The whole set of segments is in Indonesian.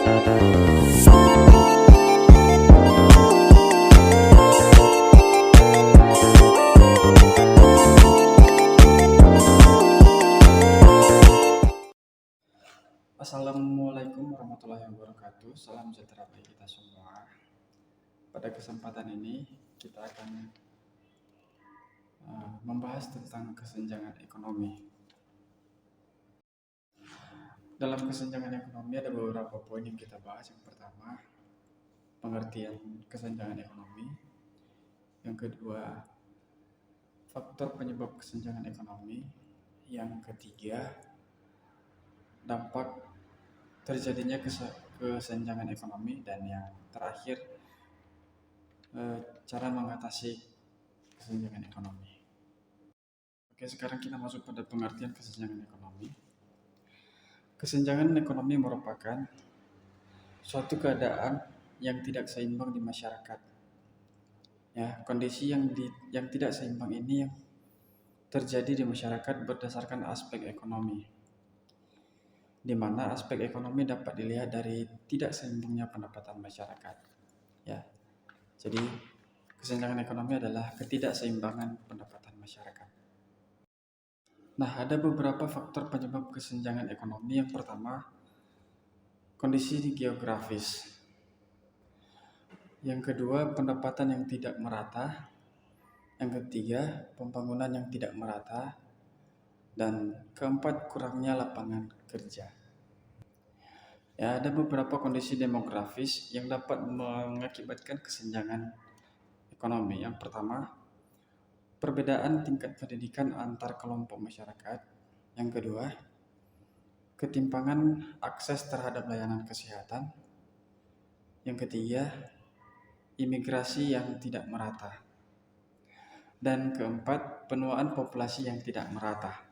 Assalamualaikum warahmatullahi wabarakatuh. Salam sejahtera bagi kita semua. Pada kesempatan ini kita akan membahas tentang kesenjangan ekonomi. Dalam kesenjangan ekonomi ada beberapa poin yang kita bahas. Yang pertama, pengertian kesenjangan ekonomi. Yang kedua, faktor penyebab kesenjangan ekonomi. Yang ketiga, dampak terjadinya kesenjangan ekonomi. Dan yang terakhir, cara mengatasi kesenjangan ekonomi. Oke, sekarang kita masuk pada pengertian kesenjangan ekonomi. Kesenjangan ekonomi merupakan suatu keadaan yang tidak seimbang di masyarakat. Ya, kondisi yang tidak seimbang ini yang terjadi di masyarakat berdasarkan aspek ekonomi, di mana aspek ekonomi dapat dilihat dari tidak seimbangnya pendapatan masyarakat. Ya, jadi kesenjangan ekonomi adalah ketidakseimbangan pendapatan masyarakat. Nah, ada beberapa faktor penyebab kesenjangan ekonomi. Yang pertama, kondisi geografis. Yang kedua, pendapatan yang tidak merata. Yang ketiga, pembangunan yang tidak merata. Dan keempat, kurangnya lapangan kerja. Ya, ada beberapa kondisi demografis yang dapat mengakibatkan kesenjangan ekonomi. Yang pertama, perbedaan tingkat pendidikan antar kelompok masyarakat. Yang kedua, ketimpangan akses terhadap layanan kesehatan. Yang ketiga, imigrasi yang tidak merata. Dan keempat, penuaan populasi yang tidak merata.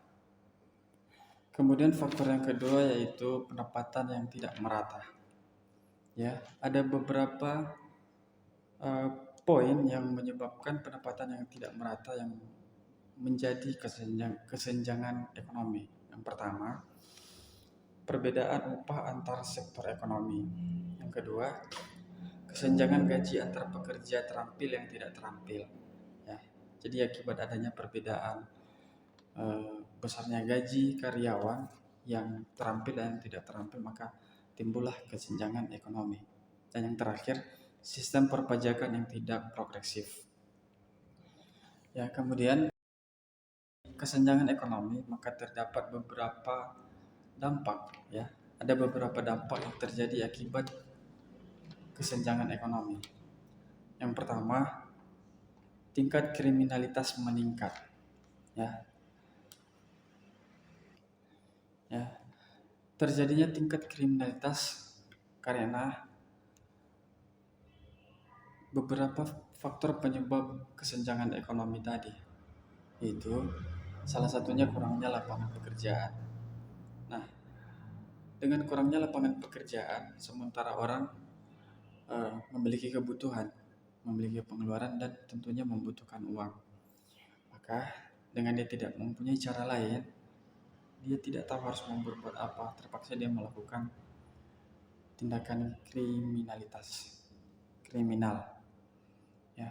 Kemudian faktor yang kedua yaitu pendapatan yang tidak merata. Ya, ada beberapa poin yang menyebabkan pendapatan yang tidak merata yang menjadi kesenjangan ekonomi. Yang pertama, perbedaan upah antar sektor ekonomi. Yang kedua, kesenjangan gaji antar pekerja terampil yang tidak terampil. Ya, jadi akibat adanya perbedaan besarnya gaji karyawan yang terampil dan tidak terampil, maka timbullah kesenjangan ekonomi. Dan yang terakhir, sistem perpajakan yang tidak progresif. Ya, kemudian kesenjangan ekonomi, maka terdapat beberapa dampak. Ya, ada beberapa dampak yang terjadi akibat kesenjangan ekonomi. Yang pertama, tingkat kriminalitas meningkat. Ya, terjadinya tingkat kriminalitas karena beberapa faktor penyebab kesenjangan ekonomi tadi, yaitu salah satunya kurangnya lapangan pekerjaan. Nah, dengan kurangnya lapangan pekerjaan, sementara orang memiliki kebutuhan, memiliki pengeluaran dan tentunya membutuhkan uang, maka dengan dia tidak mempunyai cara lain, dia tidak tahu harus berbuat apa, terpaksa dia melakukan tindakan kriminal. Ya,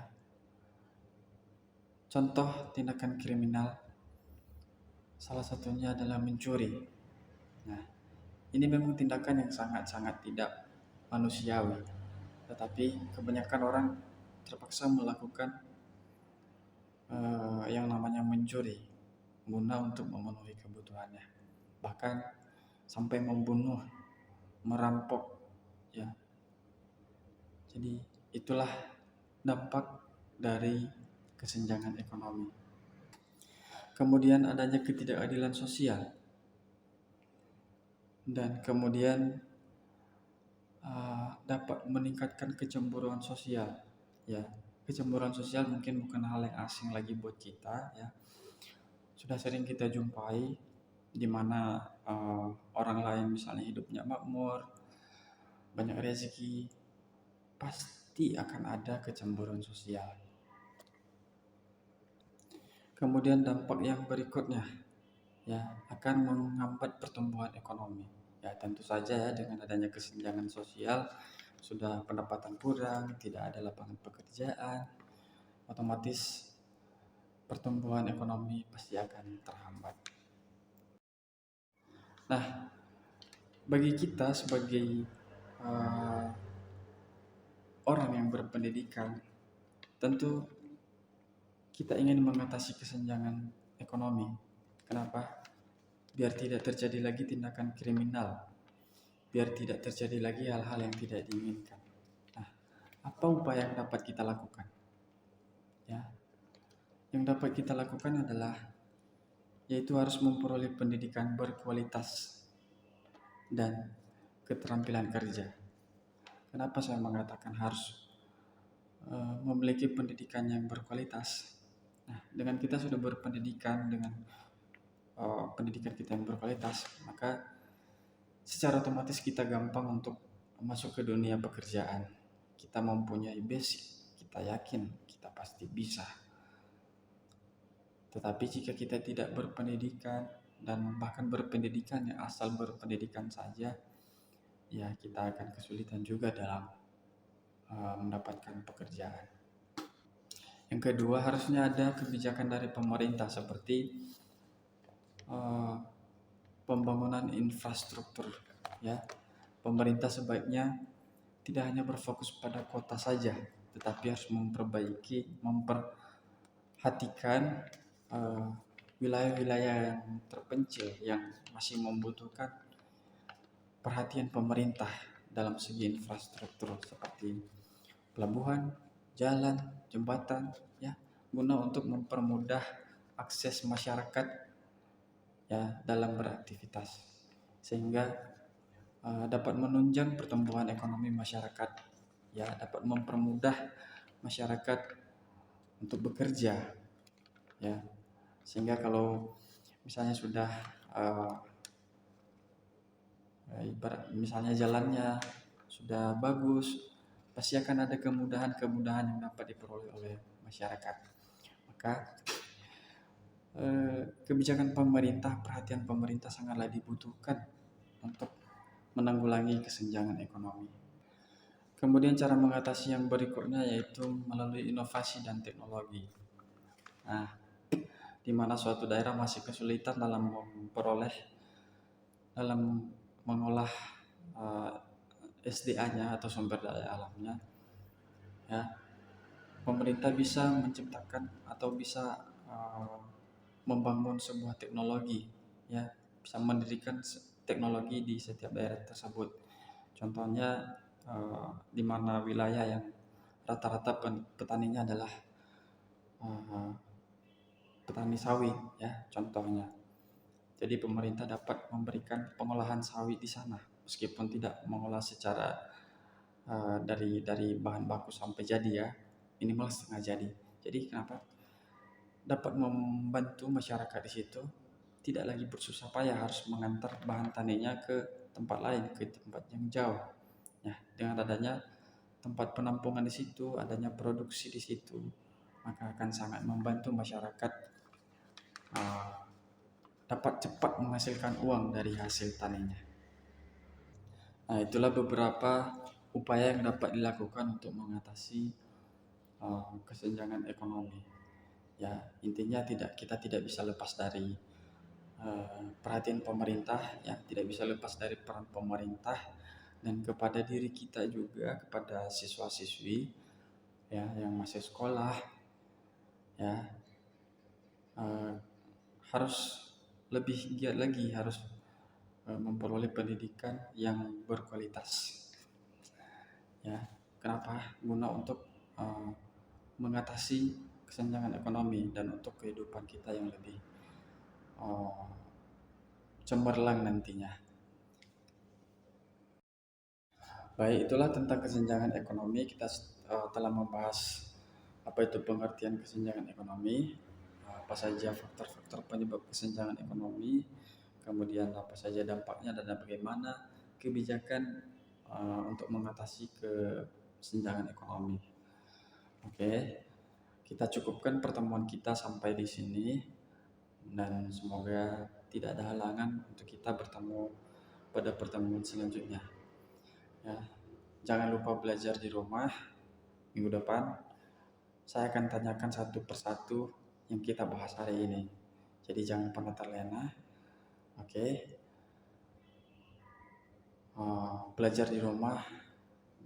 contoh tindakan kriminal salah satunya adalah mencuri. Nah, ini memang tindakan yang sangat-sangat tidak manusiawi, tetapi kebanyakan orang terpaksa melakukan yang namanya mencuri guna untuk memenuhi kebutuhannya, bahkan sampai membunuh, merampok. Ya, jadi itulah dampak dari kesenjangan ekonomi. Kemudian adanya ketidakadilan sosial, dan kemudian dapat meningkatkan kecemburuan sosial. Ya, kecemburuan sosial mungkin bukan hal yang asing lagi buat kita. Ya, sudah sering kita jumpai di mana orang lain misalnya hidupnya makmur, banyak rezeki, pasti akan ada kecemburuan sosial. Kemudian dampak yang berikutnya, ya, akan menghambat pertumbuhan ekonomi. Ya tentu saja ya, dengan adanya kesenjangan sosial, sudah pendapatan kurang, tidak ada lapangan pekerjaan, otomatis pertumbuhan ekonomi pasti akan terhambat. Nah, bagi kita sebagai uh, orang yang berpendidikan, tentu kita ingin mengatasi kesenjangan ekonomi. Kenapa? Biar tidak terjadi lagi tindakan kriminal, biar tidak terjadi lagi hal-hal yang tidak diinginkan. Nah, apa upaya yang dapat kita lakukan? Ya, yang dapat kita lakukan adalah yaitu harus memperoleh pendidikan berkualitas dan keterampilan kerja. Kenapa saya mengatakan harus memiliki pendidikan yang berkualitas? Nah, dengan kita sudah berpendidikan, dengan pendidikan kita yang berkualitas, maka secara otomatis kita gampang untuk masuk ke dunia pekerjaan. Kita mempunyai basic, kita yakin kita pasti bisa. Tetapi jika kita tidak berpendidikan dan bahkan berpendidikan yang asal berpendidikan saja, ya kita akan kesulitan juga dalam mendapatkan pekerjaan. Yang kedua, harusnya ada kebijakan dari pemerintah seperti pembangunan infrastruktur. Ya, pemerintah sebaiknya tidak hanya berfokus pada kota saja, tetapi harus memperhatikan wilayah-wilayah yang terpencil yang masih membutuhkan perhatian pemerintah dalam segi infrastruktur seperti pelabuhan, jalan, jembatan, ya, guna untuk mempermudah akses masyarakat ya dalam beraktivitas, sehingga dapat menunjang pertumbuhan ekonomi masyarakat, ya, dapat mempermudah masyarakat untuk bekerja, ya, sehingga kalau misalnya sudah misalnya jalannya sudah bagus, pasti akan ada kemudahan-kemudahan yang dapat diperoleh oleh masyarakat. Maka kebijakan pemerintah, perhatian pemerintah sangatlah dibutuhkan untuk menanggulangi kesenjangan ekonomi. Kemudian cara mengatasi yang berikutnya yaitu melalui inovasi dan teknologi. Nah, di mana suatu daerah masih kesulitan dalam mengolah SDA-nya atau sumber daya alamnya, ya, pemerintah bisa menciptakan atau bisa membangun sebuah teknologi, ya, bisa mendirikan teknologi di setiap daerah tersebut. Contohnya di mana wilayah yang rata-rata petaninya adalah petani sawit, ya, contohnya. Jadi pemerintah dapat memberikan pengolahan sawit di sana, meskipun tidak mengolah secara dari bahan baku sampai jadi, ya, minimal setengah jadi. Jadi kenapa? Dapat membantu masyarakat di situ tidak lagi bersusah payah harus mengantar bahan taninya ke tempat lain, ke tempat yang jauh. Ya, dengan adanya tempat penampungan di situ, adanya produksi di situ, maka akan sangat membantu masyarakat dapat cepat menghasilkan uang dari hasil taninya. Nah, itulah beberapa upaya yang dapat dilakukan untuk mengatasi kesenjangan ekonomi. Ya, intinya kita tidak bisa lepas dari perhatian pemerintah, ya, tidak bisa lepas dari peran pemerintah, dan kepada diri kita juga, kepada siswa-siswi, ya, yang masih sekolah, ya, harus lebih giat lagi, harus memperoleh pendidikan yang berkualitas, ya. Kenapa? Guna untuk mengatasi kesenjangan ekonomi dan untuk kehidupan kita yang lebih cemerlang nantinya. Baik, itulah tentang kesenjangan ekonomi. Kita telah membahas apa itu pengertian kesenjangan ekonomi, apa saja faktor-faktor penyebab kesenjangan ekonomi, kemudian apa saja dampaknya dan bagaimana kebijakan untuk mengatasi kesenjangan ekonomi. Oke, kita cukupkan pertemuan kita sampai di sini, dan semoga tidak ada halangan untuk kita bertemu pada pertemuan selanjutnya. Ya, jangan lupa belajar di rumah. Minggu depan saya akan tanyakan satu persatu yang kita bahas hari ini. Jadi jangan pernah terlena. Oke. Belajar di rumah.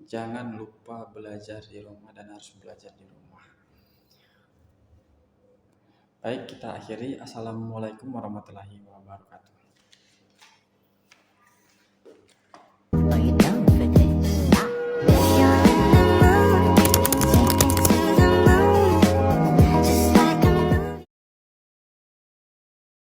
Jangan lupa belajar di rumah dan harus belajar di rumah. Baik, kita akhiri. Assalamualaikum warahmatullahi wabarakatuh.